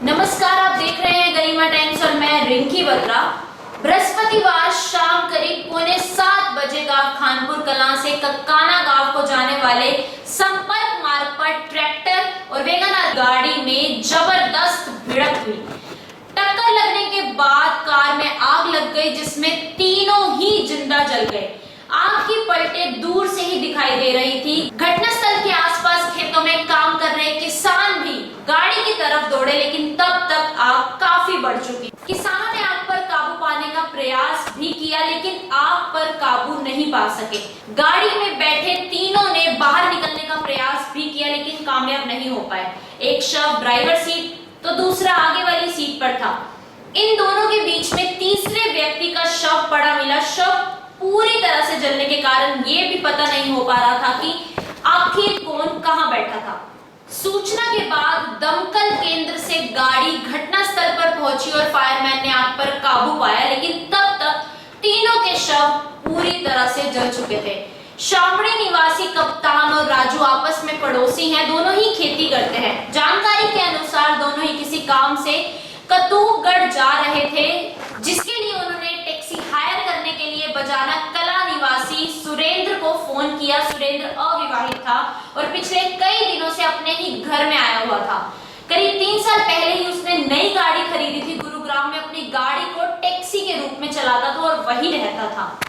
नमस्कार, आप देख रहे हैं गरिमा टाइम्स और मैं रिंकी बत्रा। बृहस्पतिवार शाम करीब 6:45 गांव खानपुर कलां से कक्काना गांव को जाने वाले संपर्क मार्ग पर ट्रैक्टर और वैगनआर गाड़ी में जबरदस्त भिड़ंत हुई। टक्कर लगने के बाद कार में आग लग गई, जिसमें तीनों ही जिंदा जल गए। आग की पलटें दूर से ही दिखाई दे रही थी। घटनास्थल के आसपास खेतों में काम कर रहे किसान भी गाड़ी की तरफ दौड़े, लेकिन तब तक आग काफी बढ़ चुकी। किसानों ने आग पर काबू पाने का प्रयास भी किया, लेकिन आग पर काबू नहीं पा सके। गाड़ी में बैठे तीनों ने बाहर निकलने का प्रयास भी किया, लेकिन कामयाब नहीं हो पाए। एक शव ड्राइवर सीट तो दूसरा आगे वाली सीट पर था। इन दोनों के बीच में तीसरे व्यक्ति का शव पड़ा मिला। शव पूरी तरह से जलने के कारण ये भी पता नहीं हो पा रहा था कि आखिर कौन कहां बैठा था। सूचना के बाद दमकल केंद्र से गाड़ी घटनास्थल पर पहुंची और फायरमैन ने आग पर काबू पाया, लेकिन तब तक तीनों के शव पूरी तरह से जल चुके थे। शामड़ी निवासी कप्तान और राजू आपस में पड़ोसी हैं। दोनों ही खेती करते हैं। जानकारी के अनुसार दोनों ही किसी काम से कतूबगढ़ जा रहे थे, जिसके लिए उन्होंने टैक्सी हायर करने के लिए बजाना कला निवासी सुरेंद्र को फोन किया। सुरेंद्र अविवाहित था और पिछले कई दिनों से अपने ही घर में आया हुआ था। करीब 3 साल पहले ही उसने नई गाड़ी खरीदी थी। गुरुग्राम में अपनी गाड़ी को टैक्सी के रूप में चलाता था और वहीं रहता था।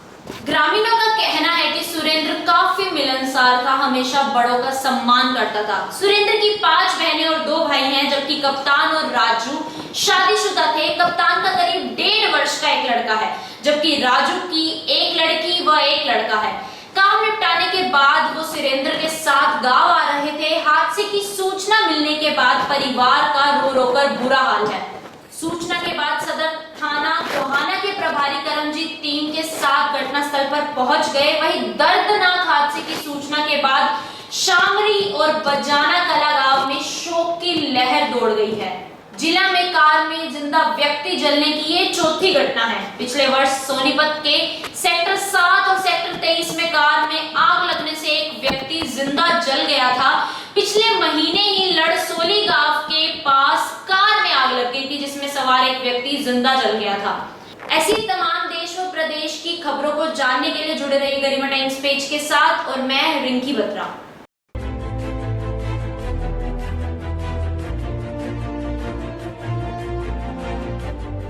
ग्रामीणों का कहना है कि सुरेंद्र काफी मिलनसार था, हमेशा बड़ों का सम्मान करता था। सुरेंद्र की 5 बहनें और 2 भाई हैं, जबकि कप्तान और राजू शादीशुदा थे। कप्तान का करीब 1.5 वर्ष का एक लड़का है, जबकि राजू की एक लड़की व एक लड़का है। काम निपटाने के बाद वो सुरेंद्र के साथ गांव आ रहे थे। हादसे की सूचना मिलने के बाद परिवार का रो रो कर बुरा हाल है। सूचना के बाद सदर थाना टोहाना के प्रभारी करमजीत टीम के साथ घटनास्थल पर पहुंच गए। वहीं दर्दनाक हादसे की सूचना के बाद शामरी और बजाना कला गांव में शोक की लहर दौड़ गई है। जिला में कार में जिंदा व्यक्ति जलने की ये चौथी घटना है। पिछले वर्ष सोनीपत के सेक्टर 7 और सेक्टर 23 में कार में आग लगने से एक व्यक्ति जिंदा जल गया था। पिछले महीने ही लड़सोली गांव के पास कार में आग लग गई थी, जिसमें सवार एक व्यक्ति जिंदा जल गया था। ऐसी तमाम देश व प्रदेश की खबरों को जानने के लिए जुड़े रहिए गरिमा टाइम्स पेज के साथ और मैं रिंकी बत्रा।